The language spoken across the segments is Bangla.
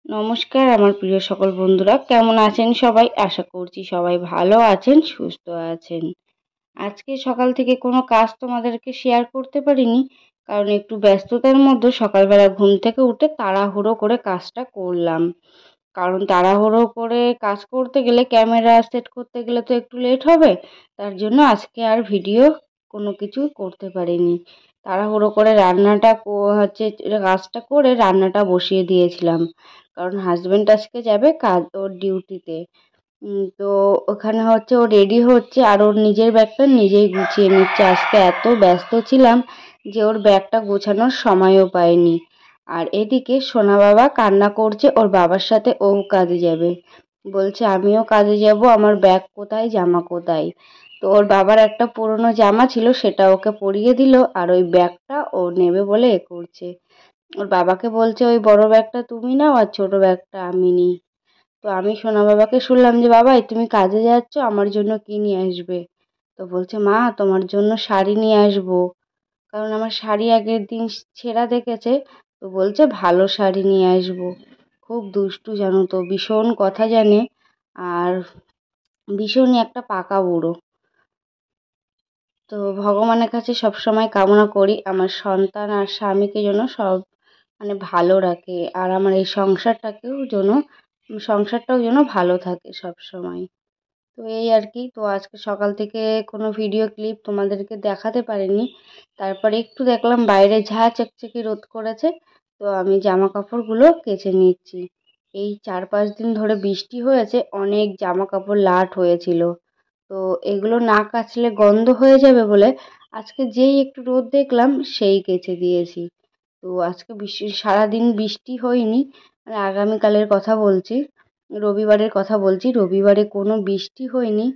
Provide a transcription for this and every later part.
নমস্কার আমার প্রিয় সকল বন্ধুরা, কেমন আছেন সবাই? আশা করছি সবাই ভালো আছেন, সুস্থ আছেন। আজকে সকাল থেকে কোনো কাজ তোমাদেরকে শেয়ার করতে পারিনি, কারণ একটু ব্যস্ততার মধ্যে সকালবেলা ঘুম থেকে উঠে তাড়াহুড়ো করে কাজটা করলাম। কারণ তাড়াহুড়ো করে কাজ করতে গেলে, ক্যামেরা সেট করতে গেলে তো একটু লেট হবে। তার জন্য আজকে আর ভিডিও কোনো কিছু করতে পারিনি। তাড়াহুড়ো করে রান্নাটা কাজটা করে রান্নাটা বসিয়ে দিয়েছিলাম। কারণ হাজবেন্ড আজকে যাবে কাজ, ওর ডিউটিতে। তো ওখানে ও রেডি হচ্ছে, আর ওর নিজের ব্যাগটা নিজেই গুছিয়ে নিচ্ছে। আজকে এত ব্যস্ত ছিলাম যে ওর ব্যাগটা গোছানোর সময়ও পাইনি। আর এদিকে সোনা বাবা কান্না করছে, ওর বাবার সাথে ও কাজে যাবে। বলছে আমিও কাজে যাব, আমার ব্যাগ কোথায়, জামা কোথায়। তো ওর বাবার একটা পুরনো জামা ছিল, সেটা ওকে পরিয়ে দিল, আর ওই ব্যাগটা ও নেবে বলে করছে। ওর বাবাকে বলছে ওই বড় ব্যাগটা তুমি নাও আর ছোট ব্যাগটা আমি নিই। তো আমি সোনা বাবাকে শুনলাম যে বাবা তুমি কাজে যাচ্ছ, আমার জন্য কি নিয়ে আসবে? তো বলছে মা তোমার জন্য শাড়ি নিয়ে আসবো, কারণ আমার শাড়ি আগের দিন ছেঁড়া দেখেছে। তো বলছে ভালো শাড়ি নিয়ে আসবো। খুব দুষ্টু জানো তো, ভীষণ কথা জানে, আর ভীষণই একটা পাকা বুড়ো। তো ভগবানের কাছে সবসময় কামনা করি আমার সন্তান আর স্বামীকে যেন সব ভালো রাখে, আর আমার এই সংসারটাও যেন ভালো থাকে সব সময়। তো এই আর কি। তো আজকে সকাল থেকে কোনো ভিডিও ক্লিপ তোমাদেরকে দেখাতে পারিনি। তারপরে একটু দেখলাম বাইরে ঝাঁ চকচকে রোদ করেছে, তো আমি জামা কাপড়গুলো কেচে নিচ্ছি। এই 4-5 দিন ধরে বৃষ্টি হয়েছে, অনেক জামা কাপড় লাট হয়েছিল। তো এগুলো না কাচলে গন্ধ হয়ে যাবে বলে আজকে যেই একটু রোদ দেখলাম সেই কেচে দিয়েছি। তো আজকে সারাদিন বৃষ্টি হয়নি, আগামীকালের কথা বলছি, রবিবারের কথা বলছি। রবিবারে কোনো বৃষ্টি হয়নি,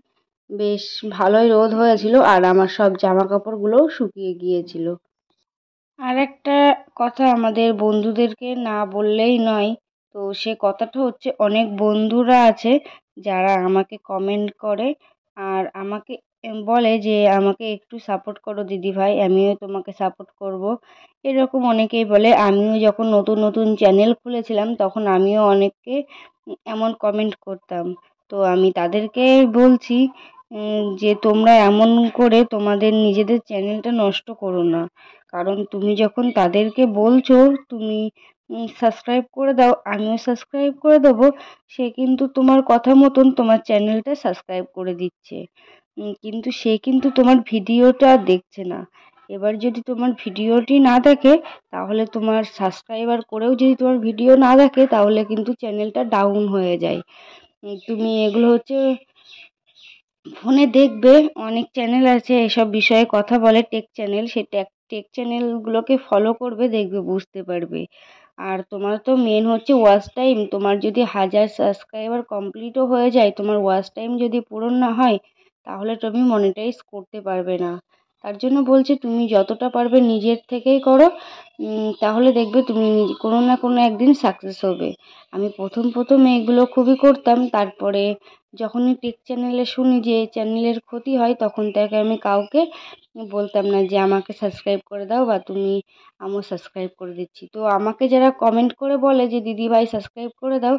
বেশ ভালোই রোদ হয়েছিল, আর আমার সব জামা কাপড়গুলোও শুকিয়ে গিয়েছিল। আর একটা কথা আমাদের বন্ধুদেরকে না বললেই নয়। তো সে কথাটা হচ্ছে, অনেক বন্ধুরা আছে যারা আমাকে কমেন্ট করে আর আমাকে বলে যে আমাকে একটু সাপোর্ট করো দিদিভাই, আমিও তোমাকে সাপোর্ট করব। এরকম অনেকেই বলে। আমিও যখন নতুন নতুন চ্যানেল খুলেছিলাম তখন আমিও অনেককে এমন কমেন্ট করতাম। তো আমি তাদেরকে বলছি যে তোমরা এমন করে তোমাদের নিজেদের চ্যানেলটা নষ্ট করো না। কারণ তুমি যখন তাদেরকে বলছো তুমি সাবস্ক্রাইব করে দাও, আমিও সাবস্ক্রাইব করে দেবো, সে কিন্তু তোমার কথা মতন তোমার চ্যানেলটা সাবস্ক্রাইব করে দিচ্ছে। কিন্তু সে কিন্তু তোমার ভিডিওটা দেখছে না। এবার যদি তোমার ভিডিওটি না দেখে, তাহলে তোমার সাবস্ক্রাইবার করেও যদি তোমার ভিডিও না দেখে, তাহলে কিন্তু চ্যানেলটা ডাউন হয়ে যায়। তুমি এগুলো ফোনে দেখবে, অনেক চ্যানেল আছে এসব বিষয়ে কথা বলে, টেক চ্যানেল। সেই টেক চ্যানেলগুলোকে ফলো করবে, দেখবে বুঝতে পারবে। আর তোমার তো মেন হচ্ছে ওয়াচ টাইম। তোমার যদি 1000 সাবস্ক্রাইবার কমপ্লিটও হয়ে যায়, তোমার ওয়াচ টাইম যদি পূরণ না হয়, তাহলে তুমি মনিটাইজ করতে পারবে না। তার জন্য বলছি তুমি যতটা পারবে নিজের থেকেই করো, তাহলে দেখবে তুমি কোনো না কোনো একদিন সাকসেস হবে। আমি প্রথম এগুলো খুবই করতাম, তারপরে যখনই টেক চ্যানেলে শুনি যে চ্যানেলের ক্ষতি হয়, তখন থেকে আমি কাউকে বলতাম না যে আমাকে সাবস্ক্রাইব করে দাও, বা তুমি আমিও সাবস্ক্রাইব করে দিচ্ছি। তো আমাকে যারা কমেন্ট করে বলে যে দিদিভাই সাবস্ক্রাইব করে দাও,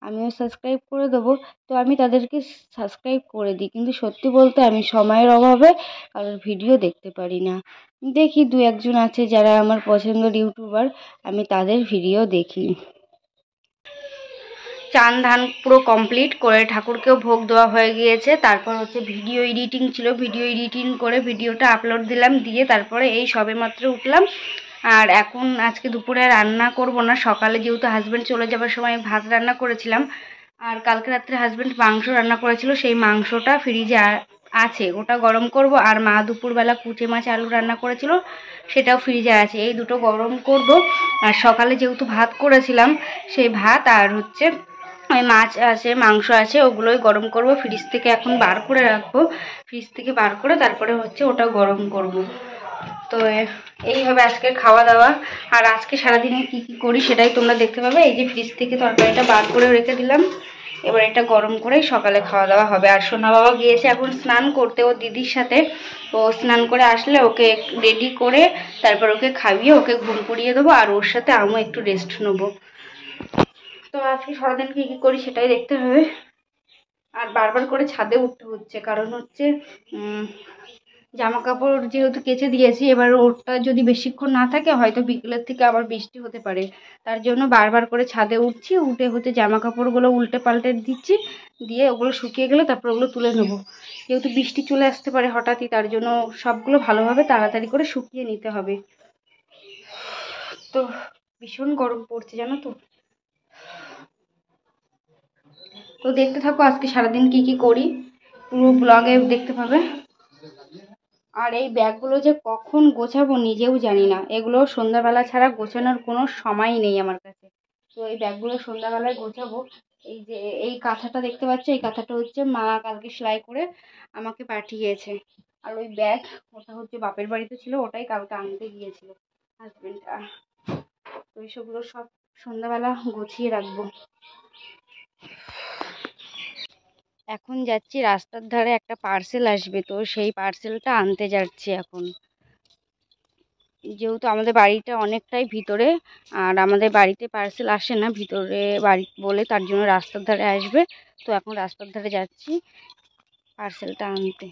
আমিও সাবস্ক্রাইব করে দেবো, তো আমি তাদেরকে সাবস্ক্রাইব করে দিই। কিন্তু সত্যি বলতে আমি সময়ের অভাবে কারোর ভিডিও দেখতে পারি না। দেখি 2-1 জন আছে যারা আমার পছন্দের ইউটিউবার, আমি তাদের ভিডিও দেখি। চান ধান পুরো কমপ্লিট করে ঠাকুরকেও ভোগ দেওয়া হয়ে গিয়েছে। তারপর ভিডিও এডিটিং ছিল, ভিডিও এডিটিং করে ভিডিওটা আপলোড দিলাম, দিয়ে তারপরে এই সবেমাত্র উঠলাম। আর এখন আজকে দুপুরে রান্না করব না, সকালে যেহেতু হাজব্যান্ড চলে যাবার সময় ভাত রান্না করেছিলাম, আর কালকে রাত্রে হাজব্যান্ড মাংস রান্না করেছিল, সেই মাংসটা ফ্রিজে আছে, ওটা গরম করব। আর মা দুপুরবেলা কুচে মাছ আলু রান্না করেছিল, সেটাও ফ্রিজে আছে, এই দুটো গরম করব। আর সকালে যেহেতু ভাত করেছিলাম, সেই ভাত আর ওই মাছ আছে, মাংস আছে, ওগুলোই গরম করব। ফ্রিজ থেকে এখন বার করে রাখবো, ফ্রিজ থেকে বার করে তারপরে ওটা গরম করব। তো এইভাবে আজকে খাওয়া দাওয়া। আর আজকে সারাদিনে কি কি করি সেটাই তোমরা দেখতে পাবে। এই যে ফ্রিজ থেকে তরকারিটা বার করে রেখে দিলাম, এবার এটা গরম করেই সকালে খাওয়া দাওয়া হবে। আর সোনা বাবা গিয়েছে এখন স্নান করতে ও দিদির সাথে। ও স্নান করে আসলে ওকে রেডি করে তারপর ওকে খাইয়ে ওকে ঘুম পড়িয়ে দেবো, আর ওর সাথে আমিও একটু রেস্ট নেবো। তো আজকে সারাদিন কি কি করি সেটাই দেখতে হবে। আর বারবার করে ছাদে উঠতে হচ্ছে, কারণ হচ্ছে জামা কাপড় যেহেতু কেচে দিয়েছি, এবার ওটা যদি বেশিক্ষণ না থাকে হয়তো বিকেলের থেকে আবার বৃষ্টি হতে পারে। তার জন্য বারবার করে ছাদে উঠছি, উঠে হচ্ছে জামা কাপড়গুলো উল্টে পাল্টে দিচ্ছি, দিয়ে ওগুলো শুকিয়ে গেলে তারপর ওগুলো তুলে নেবো। যেহেতু বৃষ্টি চলে আসতে পারে হঠাৎই, তার জন্য সবগুলো ভালোভাবে তাড়াতাড়ি করে শুকিয়ে নিতে হবে। তো ভীষণ গরম পড়ছে জানো তো। তো দেখতে থাকো আজকে সারাদিন কি কি করি, পুরো ব্লগে দেখতে পাবে। আর এই ব্যাগগুলো যে কখন গোছাবো নিজেও জানি না, এগুলো সন্ধ্যাবেলা ছাড়া গোছানোর কোনো সময় নেই আমার কাছে। তো এই ব্যাগগুলো সন্ধ্যাবেলায় গোছাবো। এই যে এই কাঁথাটা দেখতে পাচ্ছ, এই কাঁথাটা হচ্ছে মা কালকে সেলাই করে আমাকে পাঠিয়েছে। আর ওই ব্যাগ, ওটা হচ্ছে বাপের বাড়িতে ছিল, ওটাই কালকে আনতে গিয়েছিল হাজবেন্ড। তো এইসবগুলো সব সন্ধ্যাবেলা গুছিয়ে রাখবো। এখন যাচ্ছি রাস্তার ধারে, একটা পার্সেল আসবে, তো সেই পার্সেলটা আনতে যাচ্ছি এখন। যেহেতু আমাদের বাড়িটা অনেকটাই ভিতরে, আর আমাদের বাড়িতে পার্সেল আসে না ভিতরে বাড়ি বলে, তার জন্য রাস্তার ধারে আসবে। তো এখন রাস্তার ধারে যাচ্ছি পার্সেলটা আনতে।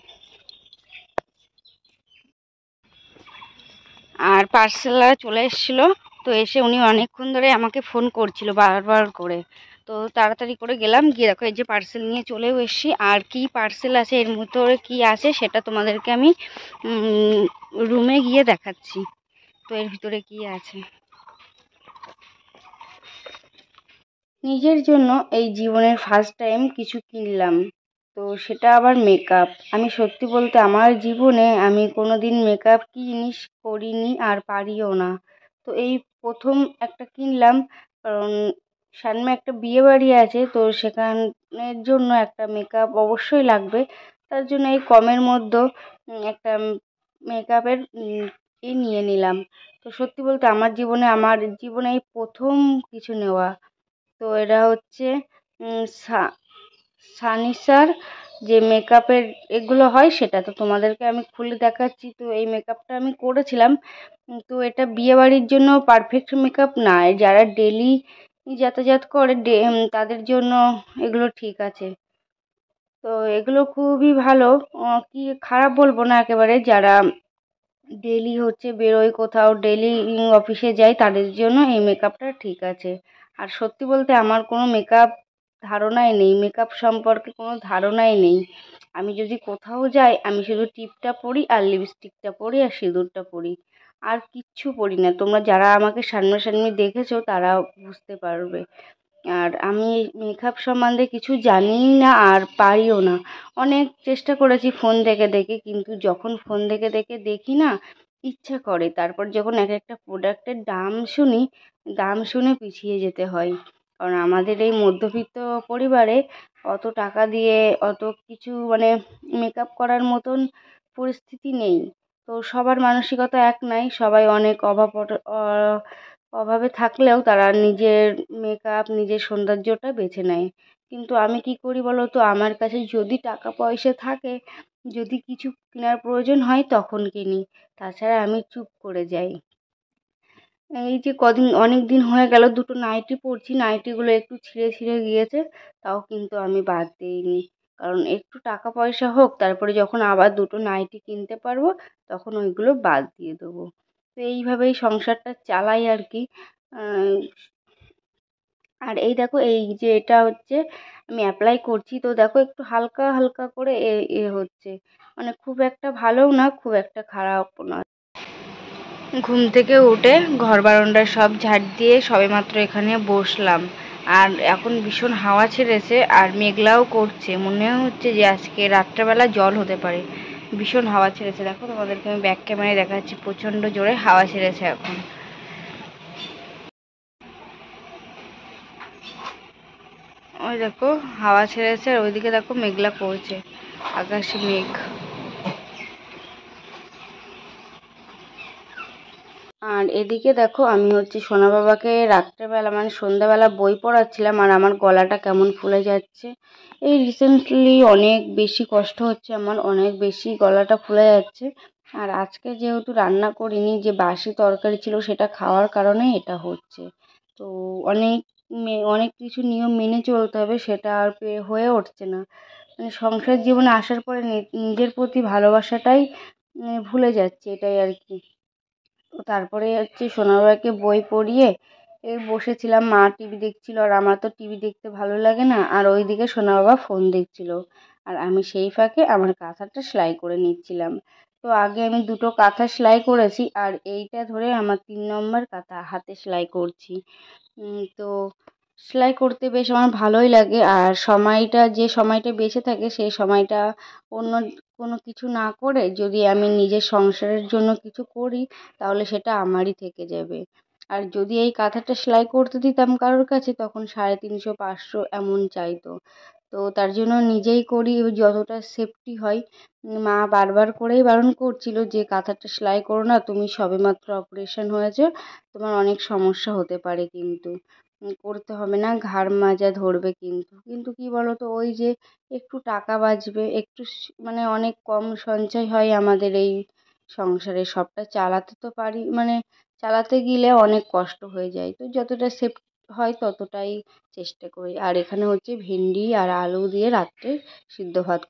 আর পার্সেলার চলে এসেছিলো, তো এসে উনি অনেকক্ষণ ধরে আমাকে ফোন করছিল বারবার করে। তো তাড়াতাড়ি করে গেলাম, গিয়ে দেখো এই যে পার্সেল নিয়ে চলেও এসেছি। আর কি পার্সেল আছে এর ভিতরে কি আছে সেটা তোমাদেরকে আমি রুমে গিয়ে দেখাচ্ছি। তো এর ভিতরে কি আছে। নিজের জন্য এই জীবনের ফার্স্ট টাইম কিছু কিনলাম, তো সেটা আবার মেকআপ। আমি সত্যি বলতে আমার জীবনে আমি কোনো দিন মেকআপ কি জিনিস করিনি আর পারিও না। তো এই প্রথম একটা কিনলাম, কারণ সামনে একটা বিয়ে বাড়ি আছে, তো সেখানের জন্য একটা মেকআপ অবশ্যই লাগবে। তার জন্য এই কমের মধ্যে একটা মেকআপের নিয়ে নিলাম। তো সত্যি বলতে আমার জীবনে এই প্রথম কিছু নেওয়া। তো এটা হচ্ছে সানিসার যে মেকআপের এগুলো হয় সেটা, তো তোমাদেরকে আমি খুলে দেখাচ্ছি। তো এই মেকআপটা আমি করেছিলাম, তো এটা বিয়েবাড়ির জন্য পারফেক্ট মেকআপ না, যারা ডেলি যাতায়াত করে তাদের জন্য এগুলো ঠিক আছে। তো এগুলো খুবই ভালো, কি খারাপ বলবো না একেবারে। যারা ডেলি হচ্ছে বেরোয় কোথাও, ডেলি অফিসে যায়, তাদের জন্য এই মেকআপটা ঠিক আছে। আর সত্যি বলতে আমার কোনো মেকআপ ধারণাই নেই, মেকআপ সম্পর্কে কোনো ধারণাই নেই। আমি যদি কোথাও যাই আমি শুধু টিপটা পরি আর লিপস্টিকটা পরি আর সিঁদুরটা পরি, আর কিচ্ছু পরি না। তোমরা যারা আমাকে সামনাসামনি দেখেছো তারা বুঝতে পারবে। আর আমি মেকআপ সম্বন্ধে কিছু জানিই না আর পারিও না। অনেক চেষ্টা করেছি ফোন দেখে দেখে, কিন্তু যখন ফোন দেখে দেখে দেখি না ইচ্ছা করে, তারপর যখন এক একটা প্রোডাক্টের দাম শুনে পিছিয়ে যেতে হয়। কারণ আমাদের এই মধ্যবিত্ত পরিবারে অত টাকা দিয়ে অত কিছু মানে মেকআপ করার মতন পরিস্থিতি নেই। তো সবার মানসিকতা এক নাই, সবাই অনেক অভাবে থাকলেও তারা নিজের মেকআপ নিজের সৌন্দর্যটা বেছে নেয়। কিন্তু আমি কি করি বলো তো, আমার কাছে যদি টাকা পয়সা থাকে, যদি কিছু কেনার প্রয়োজন হয় তখন কিনি, তাছাড়া আমি চুপ করে যাই। এই যে অনেক দিন হয়ে গেল দুটো নাইটি পরছি, নাইটিগুলো একটু ছিঁড়ে ছিঁড়ে গিয়েছে, তাও কিন্তু আমি বাদ দিইনি। কারণ একটু টাকা পয়সা হোক, তারপরে যখন আবার দুটো নাইটি কিনতে পারবো তখন ওইগুলো বাদ দিয়ে দেবো। তো এইভাবেই সংসারটা চালাই আর কি। আর এই দেখো এই যে এটা হচ্ছে আমি অ্যাপ্লাই করছি, তো দেখো একটু হালকা হালকা করে হচ্ছে, মানে খুব একটা ভালোও না খুব একটা খারাপও না। ঘুম থেকে উঠে ঘর বারান্দা সব ঝাড় দিয়ে সবেমাত্র এখানে বসলাম। আর এখন ভীষণ হাওয়া ছেড়েছে আর মেঘলাও করছে, মনে হচ্ছে যে আজকে রাত্রেবেলা জল হতে পারে। ভীষণ হাওয়া ছেড়েছে, দেখো তোমাদেরকে আমি ব্যাক ক্যামেরায় দেখাচ্ছি, প্রচণ্ড জোরে হাওয়া ছেড়েছে এখন। ওই দেখো হাওয়া ছেড়েছে আর ওইদিকে দেখো মেঘলা করছে, আকাশে মেঘ। আর এদিকে দেখো আমি হচ্ছে সোনা বাবাকে রাত্রেবেলা মানে সন্ধ্যাবেলা বই পড়াচ্ছিলাম, আর আমার গলাটা কেমন ফুলে যাচ্ছে। এই রিসেন্টলি অনেক বেশি কষ্ট হচ্ছে আমার, অনেক বেশি গলাটা ফুলে যাচ্ছে। আর আজকে যেহেতু রান্না করিনি, যে বাসি তরকারি ছিল সেটা খাওয়ার কারণে এটা হচ্ছে। তো অনেক অনেক কিছু নিয়ম মেনে চলতে হবে, সেটা আর হয়ে উঠছে না। মানে সংসার জীবনে আসার পরে নিজের প্রতি ভালোবাসাটাই ভুলে যাচ্ছি, এটাই আর কি। তো তারপরে হচ্ছে সোনাবাবাকে বই পড়িয়ে বসেছিলাম, মা টিভি দেখছিল, আর আমার তো টিভি দেখতে ভালো লাগে না, আর ওইদিকে সোনাবাবা ফোন দেখছিল, আর আমি সেই ফাঁকে আমার কাঁথাটা সেলাই করে নিচ্ছিলাম। তো আগে আমি দুটো কাঁথা সেলাই করেছি, আর এইটা ধরে আমার 3 নম্বর কাঁথা হাতে সেলাই করছি। তো সেলাই করতে বেশ আমার ভালোই লাগে, আর যে সময়টা বেঁচে থাকে সেই সময়টা অন্য কোনো কিছু না করে যদি আমি নিজের সংসারের জন্য কিছু করি, তাহলে সেটা আমারই থেকে যাবে। আর যদি এই কাঁথাটা সেলাই করতে দিতাম কারোর কাছে, তখন 350 500 এমন চাইতো। তো তার জন্য নিজেই করি, যতটা সেফটি হয়। মা বারবার করেই বারণ করছিল যে কাঁথাটা সেলাই করো না, তুমি সবেমাত্র অপারেশন হয়েছে, তোমার অনেক সমস্যা হতে পারে, কিন্তু করতে হবে না, ঘাড় মাজা ধরবে, কিন্তু কি বলতো, ওই যে একটু টাকা বাঁচবে, একটু মানে অনেক কম সঞ্চয় হয় আমাদের এই সংসারে, সবটা চালাতে তো পারি, মানে চালাতে গেলে অনেক কষ্ট হয়ে যায়, তো যতটা সেফ হয় ততটাই চেষ্টা করি। আর এখানে হচ্ছে ভেন্ডি আর আলু দিয়ে রাত্রে সিদ্ধ ভাত